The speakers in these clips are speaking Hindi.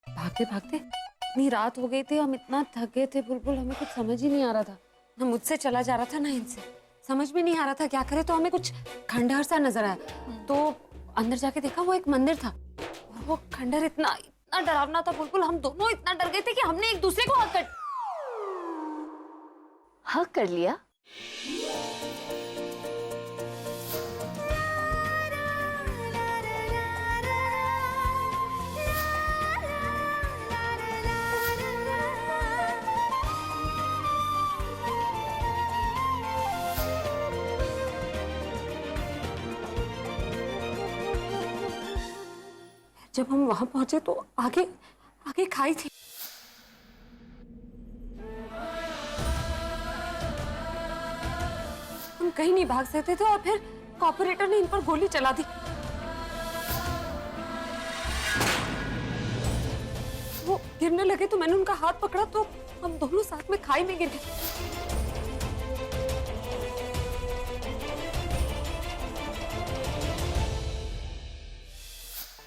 भागते भागते इतनी रात हो गई थी, हम इतना थक गए थे बुलबुल, हमें कुछ समझ ही नहीं आ रहा था। ना मुझसे चला जा रहा था ना इनसे, समझ में नहीं आ रहा था क्या करे। तो हमें कुछ खंडहर सा नजर आया, तो अंदर जाके देखा वो एक मंदिर था, और वो खंडहर इतना इतना डरावना था बुलबुल, हम दोनों इतना डर गए थे कि हमने एक दूसरे को हक कर लिया। जब हम वहां पहुंचे तो आगे आगे खाई थी। हम कहीं नहीं भाग सकते थे और फिर ऑपरेटर ने इन पर गोली चला दी। वो गिरने लगे तो मैंने उनका हाथ पकड़ा, तो हम दोनों साथ में खाई में गिर गए।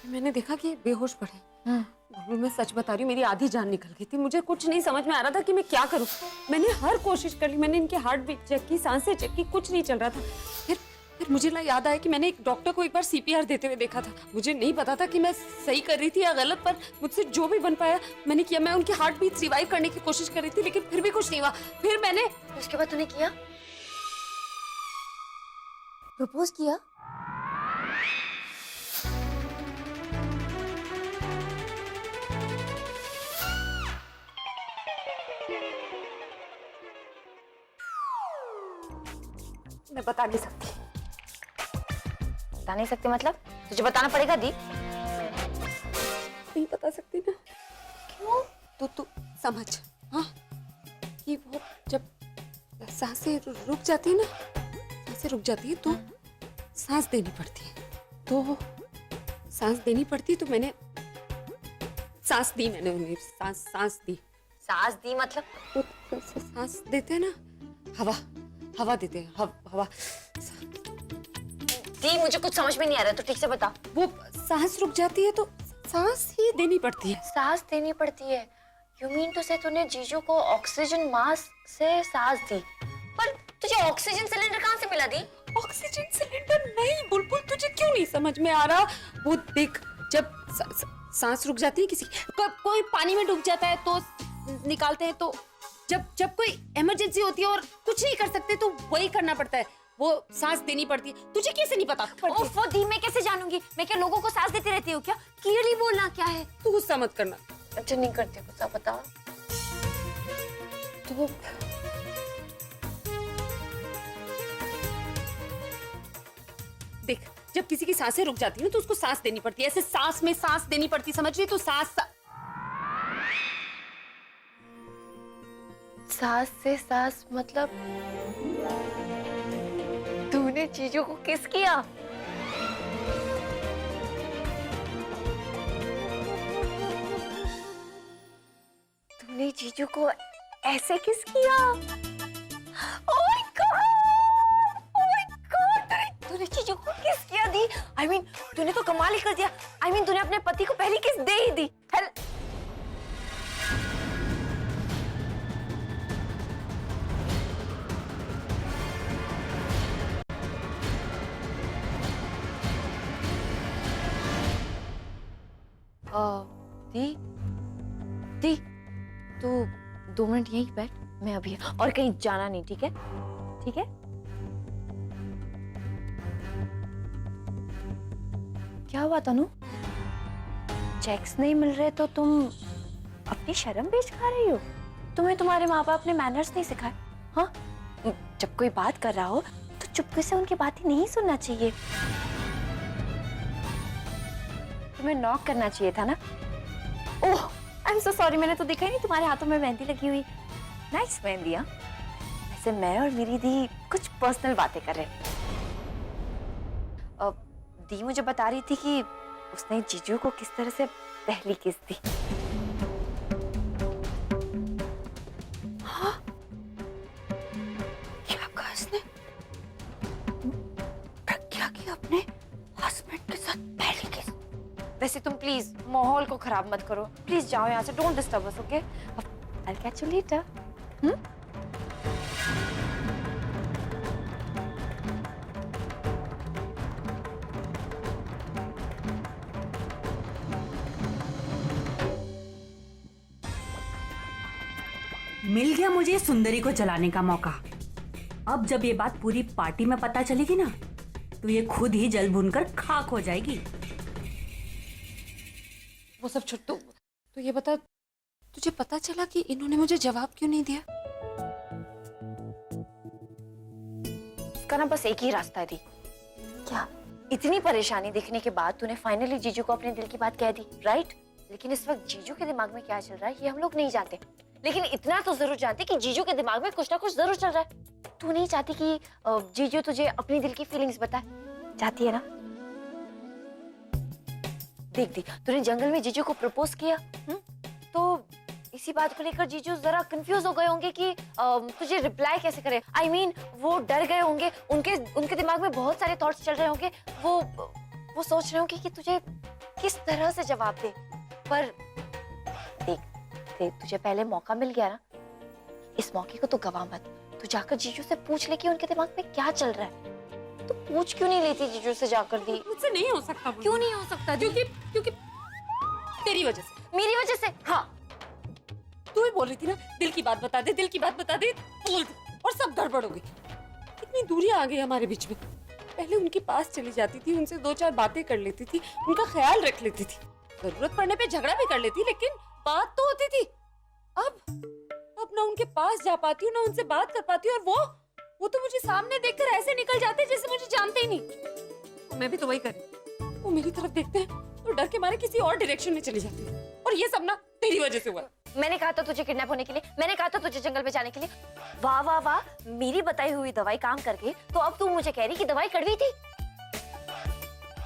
मैंने देखा कि बेहोश पड़े। बुलबुल मैं सच बता रही हूँ, मेरी आधी जान निकल गई थी, मुझे कुछ नहीं समझ में आ रहा था कि मैं क्या करूँ। मैंने हर कोशिश कर ली, मैंने इनके हार्ट बीट चेक की, सांसें चेक की, कुछ नहीं चल रहा था। फिर मुझे याद आया कि मैंने एक डॉक्टर को एक बार सीपीआर देते हुए देखा था। मुझे नहीं पता था कि मैं सही कर रही थी या गलत, पर मुझसे जो भी बन पाया मैंने किया। मैं उनकी हार्ट बीट रिवाइव करने की कोशिश कर रही थी, लेकिन फिर भी कुछ नहीं हुआ। फिर मैंने उसके बाद तूने किया, प्रपोज किया। मैं बता नहीं सकती। बता नहीं सकती मतलब? तुझे बताना पड़ेगा दी। नहीं बता सकती ना। क्यों? तो तू समझ, हाँ, कि वो जब सांसें रुक जाती है ना, सांसें रुक जाती है तो सांस देनी पड़ती है। तो सांस देनी पड़ती, तो मैंने सांस दी, मैंने उन्हें सांस दी। सांस दी मतलब? तो सांस देते हैं ना, हवा देते हैं, हवा। दी मुझे कुछ समझ में नहीं आ रहा, तो ठीक से बता। वो सांस रुक जाती है तो सांस ही देनी पड़ती है। सांस देनी पड़ती है? यू मीन टू से तूने जीजू को ऑक्सीजन मास्क से सांस दी? पर तुझे ऑक्सीजन सिलेंडर कहाँ से मिला दी? ऑक्सीजन सिलेंडर नहीं बुलबुल, तुझे क्यों नहीं समझ में आ रहा? वो देख, जब सांस रुक जाती है किसी, कोई पानी में डूब जाता है तो निकालते हैं, तो जब कोई इमरजेंसी होती है और कुछ नहीं कर सकते तो वही करना पड़ता है, वो सांस देनी पड़ती है। तुझे कैसे नहीं पता? ओफ, वो दी मैं कैसे जानूंगी? मैं क्या लोगों को सांस देती रहती हूँ क्या? क्लियरली बोलना क्या है? तू गुस्सा मत करना। अच्छा नहीं करते गुस्सा, बता। तो देख, जब किसी की सांसें रुक जाती है ना तो उसको सांस देनी पड़ती है, ऐसे सांस में सांस देनी पड़ती, समझ रही? तो सांस से सांस मतलब तूने चीजों को किस किया? तूने चीजों को ऐसे किस किया? Oh my God! Oh my God! तूने चीजों को किस किया दी? I mean, तूने तो कमाल ही कर दिया। I mean, तूने अपने पति को पहली किस दे ही दी। दी दी तू 2 मिनट यहीं बैठ, मैं अभी, और कहीं जाना नहीं, ठीक है? ठीक है? क्या हुआ तनु? चेक्स नहीं मिल रहे तो तुम अपनी शर्म बेच खा रही हो? तुम्हें तुम्हारे माँ बाप ने मैनर्स नहीं सिखाए? हाँ, जब कोई बात कर रहा हो तो चुपके से उनकी बात ही नहीं सुनना चाहिए। तुम्हें नॉक करना चाहिए था ना। ओह, आई एम सो सॉरी, मैंने तो देखा ही नहीं तुम्हारे हाथों में मेहंदी लगी हुई। नाइस मेहंदी। हाँ, वैसे मैं और मेरी दी कुछ पर्सनल बातें कर रहे। दी मुझे बता रही थी कि उसने जीजू को किस तरह से पहली किस दी। हाँ, प्लीज माहौल को खराब मत करो, प्लीज जाओ यहाँ से, don't disturb us, okay? I will catch you later. मिल गया मुझे सुंदरी को जलाने का मौका। अब जब ये बात पूरी पार्टी में पता चलेगी ना, तो ये खुद ही जल भुनकर खाक हो जाएगी। वो सब छुट, तो ये बता, तुझे पता चला कि इन्होंने मुझे जवाब क्यों नहीं दिया? इसका ना बस एक ही रास्ता है दी। क्या? इतनी परेशानी दिखने के बाद तूने फाइनली जीजू को अपने दिल की बात कह दी, राइट? लेकिन इस वक्त जीजू के दिमाग में क्या चल रहा है ये हम लोग नहीं जानते, लेकिन इतना तो जरूर जानते कि जीजू के दिमाग में कुछ ना कुछ जरूर चल रहा है। तू नहीं चाहती कि जीजू तुझे अपनी दिल की फीलिंग्स बताए? चाहती है ना? देख दी, तूने जंगल में जीजू को प्रपोज किया, तो इसी बात को लेकर जीजू जरा कंफ्यूज हो गए होंगे कि तुझे रिप्लाई कैसे करे। I mean, वो डर गए होंगे, उनके दिमाग में बहुत सारे थॉट्स चल रहे होंगे। वो सोच रहे होंगे कि तुझे किस तरह से जवाब दे। पर देख, तुझे पहले मौका मिल गया ना, इस मौके को तो गवा मत। तू जाकर जीजू से पूछ ले कि उनके दिमाग में क्या चल रहा है। तो पूछ क्यों नहीं लेती जीजू से जाकर दी? मुझसे नहीं हो सकता। क्यों नहीं हो सकता? क्योंकि तेरी वजह से। मेरी वजह से? हाँ, तू ही बोल रही थी ना, दिल की बात बता दे, दिल की बात बता दे, बोल दे, और सब गड़बड़ हो गई। इतनी दूरियां आ गई हमारे बीच में। पहले उनके पास चली जाती थी, उनसे 2-4 बातें कर लेती थी, उनका ख्याल रख लेती थी, जरूरत पड़ने पे झगड़ा भी कर लेती, लेकिन बात तो होती थी। अब ना उनके पास जा पाती हूँ, ना उनसे बात कर पाती हूँ, और वो तो मुझे सामने देखकर ऐसे निकल जाते जैसे मुझे जानते ही नहीं। मैं भी तो वही कर रही। वो मेरी तरफ देखते हैं तो डर के मारे किसी और डायरेक्शन में चली जाती है, और ये सब ना तेरी वजह से हुआ। मैंने कहा था तुझे किडनैप होने के लिए, मैंने कहा था तुझे जंगल में जाने के लिए। वाह वाह वाह, मेरी बताई हुई दवाई काम कर गई, तो अब तू मुझे कह रही कि दवाई कड़वी थी।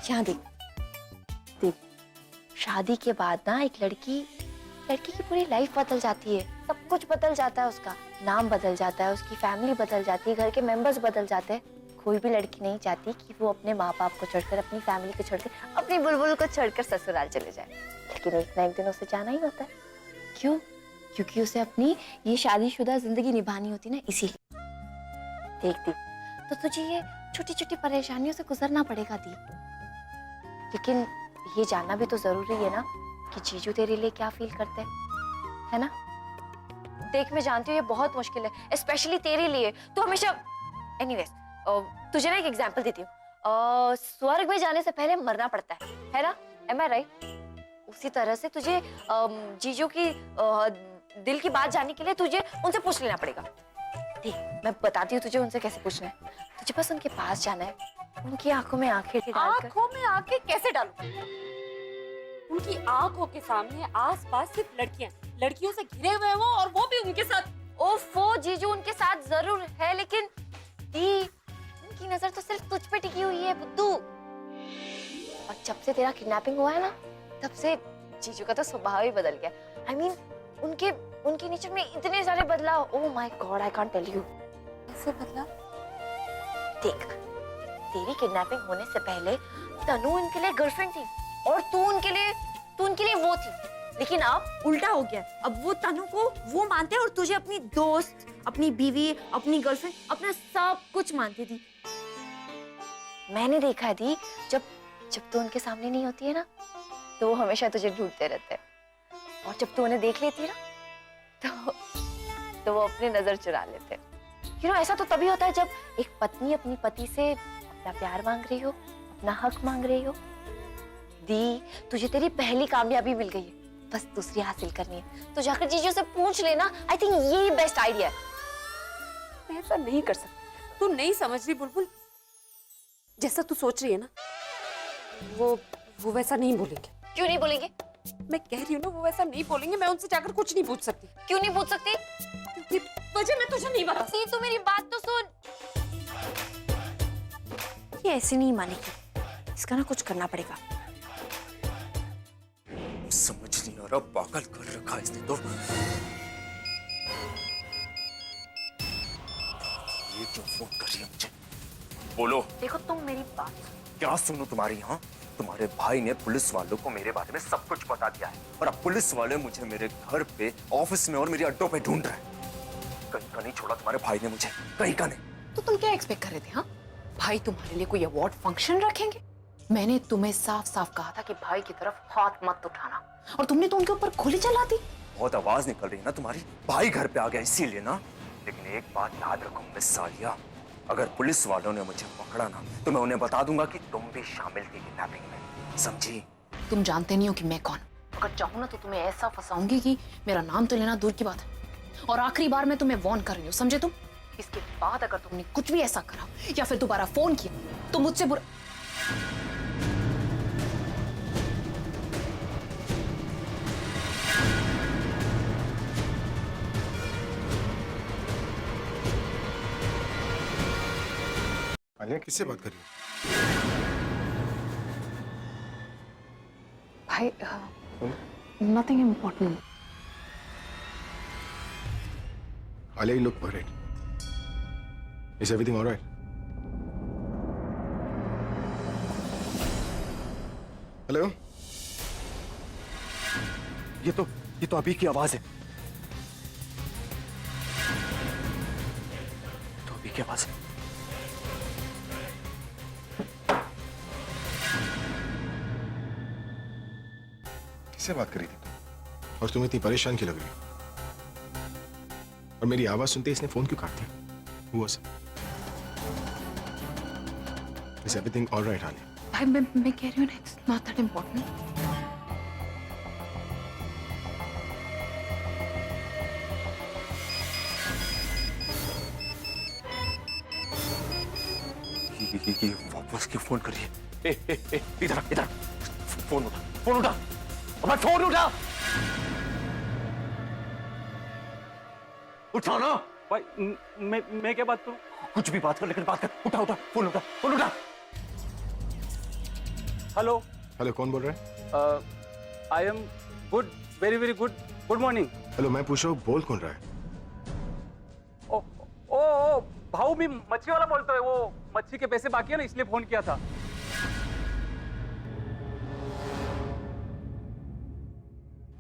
यहाँ देख, शादी के बाद ना एक लड़की की पूरी लाइफ बदल जाती है, सब कुछ बदल जाता है, उसका नाम बदल जाता है, उसकी फैमिली बदल जाती है, घर के मेंबर्स बदल जाते हैं। कोई भी लड़की नहीं चाहती कि वो अपने माँ बाप को छोड़कर, अपनी फैमिली को छोड़कर, अपनी बुलबुल को छोड़कर ससुराल चले जाए, लेकिन एक ना एक दिन उसे जाना ही होता है। क्यों? क्योंकि उसे अपनी ये शादीशुदा जिंदगी निभानी होती ना, इसीलिए। देख दी, तो तुझे ये छोटी छोटी परेशानियों से गुजरना पड़ेगा दी, लेकिन ये जानना भी तो जरूरी है ना कि जीजू तेरे लिए क्या फील करते हैं, है ना? देख, मैं जानती हूँ ये बहुत मुश्किल है, स्पेशली तेरे लिए। तो हमेशा एनीवेज, तुझे ना एक एग्जांपल देती हूँ। स्वर्ग में जाने से पहले मरना पड़ता है ना? Am I right? उसी तरह से तुझे जीजू की दिल की बात जानने के लिए तुझे उनसे पूछ लेना पड़ेगा। देख, मैं बताती हूँ तुझे उनसे कैसे पूछना है। तुझे बस उनके पास जाना है, उनकी आंखों में आंखें डालकर। आंखों में आंखें कैसे डालूं? उनकी आंखों के सामने आसपास सिर्फ लड़कियों से घिरे हुए हैं वो, और वो भी उनके साथ। ओफो जीजू, उनके साथ जरूर है, लेकिन दी, उनकी नजर तो सिर्फ तुझ पे टिकी हुई है बुद्धू। और जब से तेरा किडनैपिंग हुआ है ना, तब से जीजू का तो स्वभाव ही बदल गया। I mean, उनके नेचर में इतने सारे बदलाव। Oh my god, I can't tell you. कैसे बदलाव? देख, तेरी किडनैपिंग होने से पहले तनु उनके लिए गर्लफ्रेंड थी, और तू उनके लिए वो थी। लेकिन अब उल्टा हो गया। अब वो तनु को वो मानते हैं, और तुझे अपनी दोस्त, अपनी बीवी, अपनी गर्लफ्रेंड, अपना सब कुछ मानती थी। मैंने देखा थी, जब तू उनके सामने नहीं होती है ना, तो वो हमेशा तुझे ढूंढते रहते हैं, और जब तू उन्हें देख लेती है ना, तो वो अपनी नजर चुरा लेते हैं। ऐसा तो तभी होता है जब एक पत्नी अपनी पति से अपना प्यार मांग रही हो, अपना हक मांग रही हो। दी, तुझे तेरी पहली कामयाबी मिल गई है, बस दूसरी हासिल करनी है। तो जाकर जीजू से पूछ लेना। आई थिंक यही बेस्ट आइडिया है। मैं ऐसा नहीं कर सकती, तू नहीं समझ रही बुलबुल। जैसा तू सोच रही है ना, वो वैसा नहीं बोलेंगे। क्यों नहीं बोलेंगे? मैं कह रही हूँ ना, वो वैसा नहीं बोलेंगे। मैं उनसे जाकर कुछ नहीं पूछ सकती। क्यों नहीं पूछ सकती? क्योंकि वजह मैं तुझे नहीं बता सकती। तू मेरी बात तो सुन। ये ऐसे नहीं मानेगी, इसका ना कुछ करना पड़ेगा। समझ नहीं आ रहा, पागल कर रखा इसने तो। ये क्यों फोन कर रही है मुझे? बोलो। देखो, तुम मेरी बात, क्या सुनो तुम्हारी? हाँ, तुम्हारे भाई ने पुलिस वालों को मेरे बारे में सब कुछ बता दिया है और अब पुलिस वाले मुझे मेरे घर पे, ऑफिस में और मेरे अड्डों पे ढूंढ रहे हैं। कहीं का नहीं छोड़ा तुम्हारे भाई ने मुझे, कहीं का नहीं। तो तुम क्या एक्सपेक्ट कर रहे थे? हाँ, भाई तुम्हारे लिए कोई अवार्ड फंक्शन रखेंगे? मैंने तुम्हें साफ साफ कहा था कि भाई की तरफ हाथ मत उठाना, और तुमने तो उनके ऊपर गोली चला दी। बहुत आवाज निकल रही है ना तुम्हारी, भाई घर पे आ गया इसीलिए ना। लेकिन एक बात याद रखो मिस सालिया, अगर पुलिस वालों ने मुझे पकड़ा ना तो मैं उन्हें बता दूंगा कि तुम भी शामिल थी किडनैपिंग में, समझी? तुम जानते नहीं हो कि मैं कौन। अगर चाहूँ ना तो तुम्हें ऐसा फंसाऊंगी कि मेरा नाम तो लेना दूर की बात है। और आखिरी बार मैं तुम्हें वार्न कर रही हूँ, समझे तुम? इसके बाद अगर तुमने कुछ भी ऐसा करा या फिर दोबारा फोन किया तो मुझसे बुरा। आलिया किससे बात कर रही भाई नथिंग इम्पोर्टेंट। हो? Alia, you look worried. Is everything all right? Hello? ये तो अभी की आवाज है। तो अभी की आवाज है। किससे बात कर रही थी तुम? और तुम इतनी परेशान क्यों लग रही हो? और मेरी आवाज सुनते इसने फोन क्यों काट दिया? Who was it? Is everything all right, Alia? भाई मैं कह रही हूँ ना, इट्स नॉट दैट इम्पोर्टेंट। ये वापस क्यों फोन कर रही है? ए, इधर फोन उठा अबे फोन उठा ना भाई मैं क्या बात करूं? कुछ भी बात कर, लेकिन बात कर। उठा फोन उठा। हेलो, हेलो, कौन बोल रहा है? I am good, very very good. Good morning. Hello, मैं पूछ रहा हूँ, बोल कौन रहा है? ओ भाऊ, मैं मच्छी वाला बोलता है। वो मच्छी के पैसे बाकी है ना, इसलिए फोन किया था।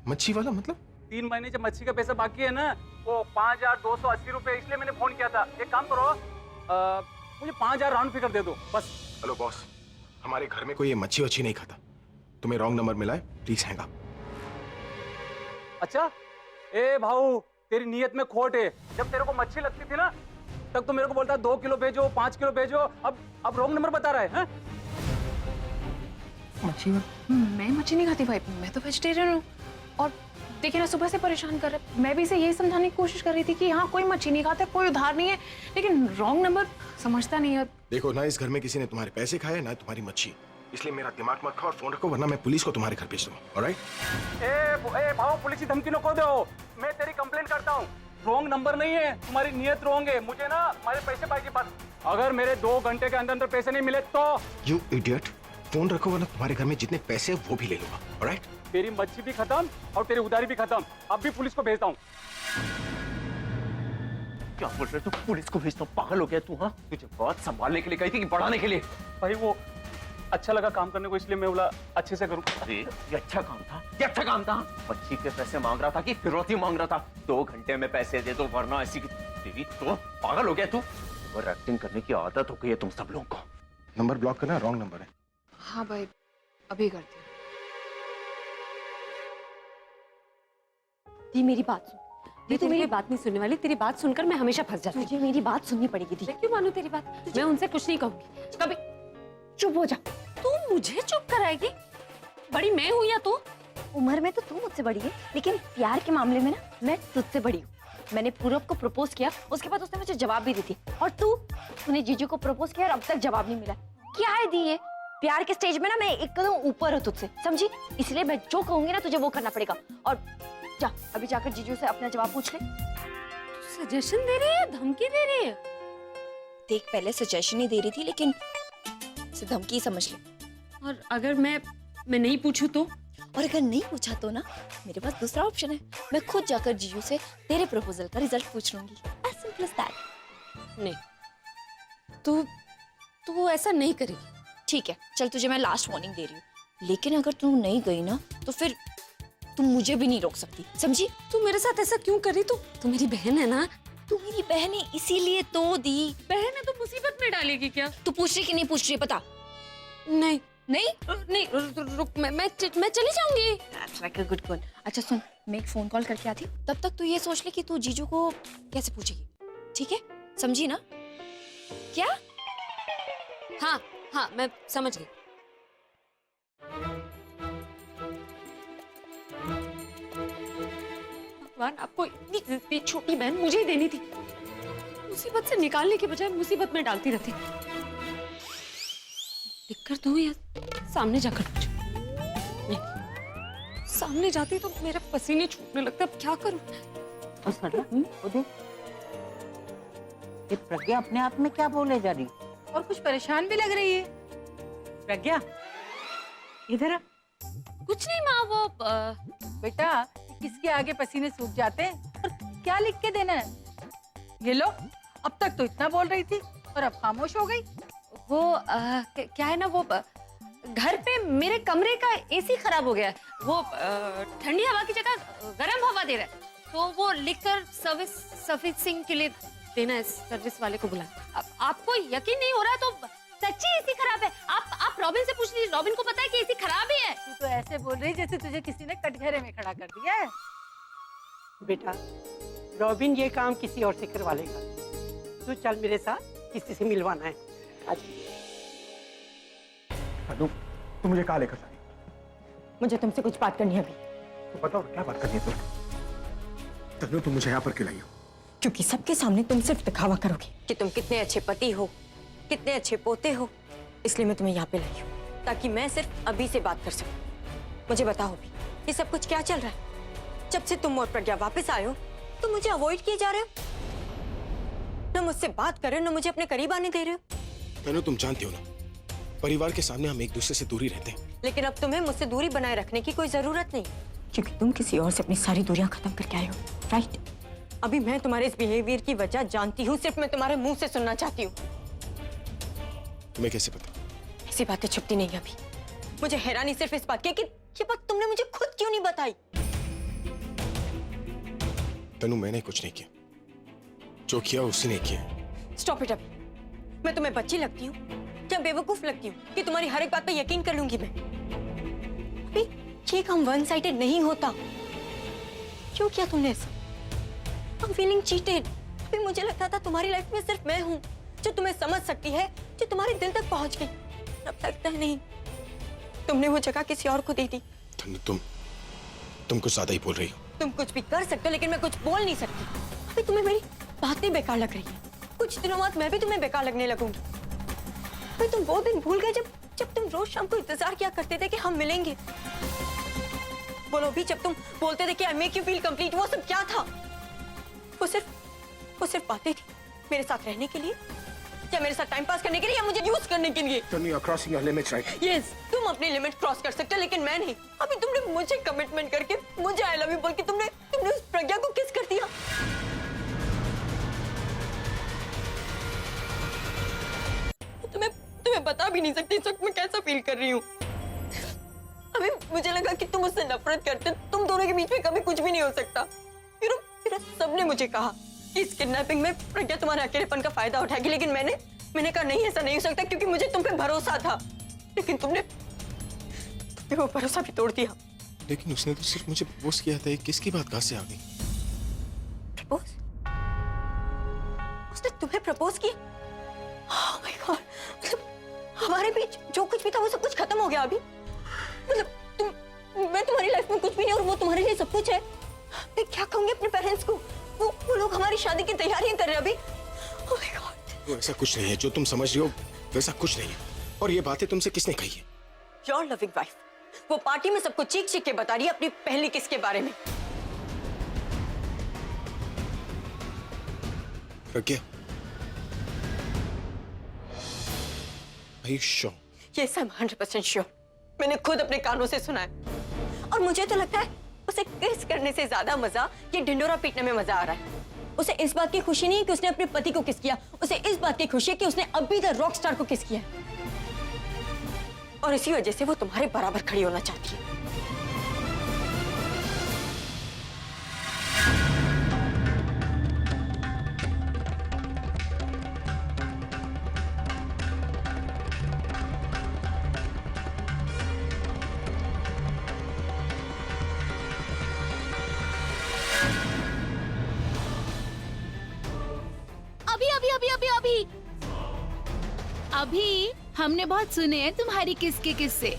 मच्छी वाला मतलब? 3 महीने से मच्छी का पैसा बाकी है ना, वो 5280 रुपए, इसलिए मैंने फोन किया था। एक काम करो, मुझे 5000 राउंड फिगर दे दो बस। हेलो बॉस, हमारे घर में कोई ये मच्छी वच्छी नहीं खाता। तुम्हें रॉन्ग नंबर मिला है, प्लीज हैंग अप। अच्छा, ए भाऊ, तेरी नीयत में खोट है। जब तेरे को मच्छी लगती थी ना, तब तो मेरे को बोलता 2 किलो भेजो, 5 किलो भेजो। अब रॉन्ग नंबर बता रहा है, हैं? मच्छी में मैं मच्छी नहीं खाती भाई, मैं तो वेजिटेरियन हूँ। और देखिए ना, सुबह से परेशान कर रहे। मैं भी इसे यही समझाने की कोशिश कर रही थी कि हाँ, कोई मच्छी नहीं खाता, कोई उधार नहीं है, लेकिन रॉन्ग नंबर समझता नहीं है। देखो ना, इस घर में किसी ने तुम्हारे पैसे खाए ना तुम्हारी मच्छी, इसलिए मेरा दिमाग मत खाओ और फोन रखो, वरना मैं पुलिस को तुम्हारे घर भेज दूंगा। ऑलराइट? ए भाऊ, पुलिस की धमकी नको दो, मैं तेरी कंप्लेंट करता हूँ। रॉन्ग नंबर नहीं है, तुम्हारी नीयत रॉन्ग है। मुझे ना हमारे पैसे बाकी बस। अगर मेरे 2 घंटे के अंदर पैसे नहीं मिले तो यू इडियट, फोन रखो वरना तुम्हारे घर में जितने पैसे हैं वो भी ले लूंगा। ऑलराइट? तेरी मच्छी भी खत्म और तेरी उधारी भी खत्म। अब भी पुलिस को भेजता हूँ। क्या बोल रहे तू? पुलिस को भेजता हूँ? पागल हो गया तू? हाँ, तुझे बात संभालने के लिए कही थी कि बढ़ाने के लिए? भाई वो अच्छा लगा काम करने को, इसलिए मैं बोला अच्छे से करूँ। अरे ये अच्छा काम था, ये अच्छा काम था। बच्ची के पैसे मांग रहा था कि फिरौती मांग रहा था? 2 घंटे में पैसे दे दो वरना ऐसी की तेरी। तो पागल हो गया तू? ओवर एक्टिंग करने की आदत हो गई है तुम सब लोगों को। नंबर ब्लॉक करना, रॉन्ग नंबर है। हाँ भाई, अभी करती हूँ। दी मेरी बात सुन। दी तू मेरी बात नहीं सुनने वाली। तेरी बात सुनकर मैं हमेशा फंस जाती हूँ। तुझे मेरी बात सुननी पड़ेगी दी। मैं क्यों मानूं तेरी बात? मैं उनसे कुछ नहीं कहूंगी कभी। चुप हो जा। तू मुझे चुप कराएगी? बड़ी मैं हूँ या तू? उम्र में तो तू मुझसे बड़ी है, लेकिन प्यार के मामले में ना मैं तुझसे बड़ी हूँ। मैंने पूरब को प्रपोज किया, उसके बाद उसने मुझे जवाब भी दी थी। और तूने जीजू को प्रपोज किया और अब तक जवाब नहीं मिला। क्या है दी ये? प्यार के स्टेज में ना मैं एक कदम ऊपर हूँ तुझसे, समझी? इसलिए मैं जो कहूंगी ना तुझे वो करना पड़ेगा। और जा, अभी जाकर जीजू से अपना जवाब पूछ ले। सजेशन दे रही है, धमकी दे रही है? देख, पहले सजेशन ही दे रही थी, लेकिन इसे धमकी समझ ले। और अगर मैं नहीं पूछूं तो? और अगर नहीं पूछा तो ना, मेरे पास दूसरा ऑप्शन है। मैं खुद जाकर जीजू से तेरे प्रपोजल का रिजल्ट पूछ लूंगी। As simple as that। नहीं, तू ऐसा नहीं करेगी। ठीक है, चल तुझे मैं लास्ट वार्निंग दे रही हूँ, लेकिन अगर तू नहीं गई ना तो फिर तुम मुझे भी नहीं रोक सकती, समझी? तू मेरे साथ ऐसा क्यों कर रही? तू मेरी बहन है ना। तू मेरी बहन है इसीलिए तो दी। बहन है तो मुसीबत में डालेगी क्या? तू पूछ रही कि नहीं पूछ रही पता? नहीं नहीं? नहीं, रुक, मैं चली जाऊंगी। That's like a good girl. अच्छा सुन, मैं एक फोन कॉल करके आती हूँ, तब तक तू ये सोच ले कि तू जीजू को कैसे पूछेगी, ठीक है? समझी ना? क्या? हाँ हाँ, मैं समझ गई। भगवान, आपको इतनी छोटी बहन मुझे ही देनी थी। मुसीबत से निकालने के बजाय मुसीबत में डालती रहती। लिखकर दूं या सामने जाकर पूछूं? नहीं, सामने जाती तो मेरे पसीने छूटने लगते। अब क्या करूं? और सरला, वो देख, ये प्रज्ञा अपने आप में क्या बोले जा रही और कुछ परेशान भी लग रही है। प्रज्ञा, इधर आ। कुछ नहीं माँ, वो बेटा, किसके आगे पसीने सूख जाते हैं और क्या लिख के देना है? ये लो, अब तक तो इतना बोल रही थी और अब खामोश हो गई। वो क्या है ना, वो घर पे मेरे कमरे का एसी खराब हो गया है। वो ठंडी हवा की जगह गर्म हवा दे रहा है, तो वो लिखकर सर्विसिंग के लिए देना है, सर्विस वाले को बुलाना। अब आपको यकीन नहीं हो रहा तो सच्ची एसी खराब है। आप रॉबिन से पूछ लीजिए, रॉबिन को पता है कि एसी खराब ही है। तू तो ऐसे बोल रही जैसे तुझे किसी ने कटघरे में खड़ा कर दिया है। बेटा, रॉबिन ये काम किसी और से करवा लेगा। तू चल मेरे साथ, किसी से मिलवाना है आज। तू मुझे कहाँ लेकर जा रही है? मुझे तुमसे कुछ बात करनी है अभी। तो बताओ क्या बात करनी है तुम? तनु, तुम मुझे यहाँ पर क्यों लाई हो? क्योंकि सबके सामने तुम सिर्फ दिखावा करोगे कि तुम कितने अच्छे पति हो, कितने अच्छे पोते हो, इसलिए मैं तुम्हें यहाँ पे लाई हूँ, ताकि मैं सिर्फ अभी से बात कर सकूं। मुझे बताओ अभी, ये सब कुछ क्या चल रहा है? जब से तुम और प्रज्ञा वापस आए हो, तो मुझे अवॉइड किए जा रहे हो, न मुझसे बात कर रहे हो, न मुझे अपने करीब आने दे रहे हो। तनु, तुम जानती हो ना, परिवार के सामने हम एक दूसरे से दूरी रहते हैं। लेकिन अब तुम्हें मुझसे दूरी बनाए रखने की कोई जरूरत नहीं, क्योंकि तुम किसी और से अपनी सारी दूरियां खत्म करके आए हो, राइट? अभी मैं तुम्हारे इस बिहेवियर की वजह जानती हूँ, सिर्फ मैं तुम्हारे मुंह से सुनना चाहती हूँ। तुम्हें कैसे पता? ऐसी बातें छुपती नहीं अभी। मुझे हैरानी सिर्फ इस बात की कि ये बात तुमने मुझे खुद क्यों नहीं बताई? तनु, मैंने कुछ नहीं किया, जो किया उसने किया। स्टॉप इट अभी। मैं तुम्हें बच्ची लगती हूँ या बेवकूफ लगती हूँ कि तुम्हारी हर एक बात पे यकीन कर लूंगी मैं? अभी ये काम वन साइडेड नहीं होता। क्यों किया तुमने ऐसा? I'm feeling cheated। अभी मुझे लगता था तुम्हारी लाइफ में सिर्फ मैं हूँ जो तुम्हें समझ सकती है, जो तुम्हारे दिल तक पहुंच गई। अब लगता है नहीं, तुमने वो जगह किसी और को दे दी। तनु, तुम कुछ ज्यादा ही बोल रही हो। तुम कुछ भी कर सकते हो, लेकिन मैं कुछ बोल नहीं सकती। अभी तुम्हें मेरी बातें बेकार लग रही है, कुछ दिनों बाद मैं भी तुम्हें बेकार लगने लगूंगी। अभी तुम वो दिन भूल गए जब तुम रोज शाम को इंतजार किया करते थे कि हम मिलेंगे। बोलो भी, जब तुम बोलते थे कि I make you feel complete, वो सब क्या था? वो सिर्फ बातें थी मेरे साथ रहने के लिए, या मेरे साथ टाइम पास करने के लिए, या मुझे यूज करने के लिए। तनु, you are crossing your limits, right? Yes, तुम अपनी लिमिट क्रॉस कर सकते हो, लेकिन मैं नहीं। अभी तुमने मुझे कमिटमेंट करके, मुझे आई लव यू बोल के तुमने उस प्रज्ञा को किस कर दिया। तुम्हें बता भी नहीं सकती इस वक्त मैं कैसा फील कर रही हूँ। अभी मुझे लगा कि तुम मुझसे नफरत करते, तुम दोनों के बीच में कभी कुछ भी नहीं हो सकता। फिर सबने मुझे कहा कि इस किडनैपिंग में प्रज्ञा तुम्हारे अकेलेपन का फायदा उठाएगी, लेकिन मैंने कहा नहीं, ऐसा नहीं हो सकता, क्योंकि मुझे तुम पे भरोसा था। लेकिन तुमने वो भरोसा भी तोड़ दिया। लेकिन उसने तो सिर्फ मुझे प्रपोज किया था, किसकी बात कहाँ से आ गई? प्रपोज? उसने तुम्हें प्रपोज किया? Oh my God! मतलब हमारे बीच जो कुछ भी था वो सब कुछ खत्म हो गया अभी? मतलब मैं तुम्हारी लाइफ में कुछ भी नहीं और वो तुम्हारे लिए सब कुछ है? मैं क्या कहूंगी अपने पेरेंट्स को? वो लोग हमारी शादी की तैयारियां कर रहे हैं अभी। Oh my God! वो ऐसा कुछ नहीं है, जो तुम समझ रही हो वैसा कुछ नहीं है। और ये बातें तुमसे किसने कही है? Your loving wife, वो पार्टी में सबको चीख के बता रही है अपनी पहली किस के बारे में। प्रज्ञा, Are you sure? Yes, I'm 100% sure। मैंने खुद अपने कानों से सुना है, और मुझे तो लगता है उसे किस करने से ज्यादा मजा ये ढिंडोरा पीटने में मजा आ रहा है। उसे इस बात की खुशी नहीं है कि उसने अपने पति को किस किया, उसे इस बात की खुशी है कि उसने अभी द रॉक स्टार को किस किया है। और इसी वजह से वो तुम्हारे बराबर खड़ी होना चाहती है। अभी हमने बहुत सुने हैं तुम्हारी किसके किस्से।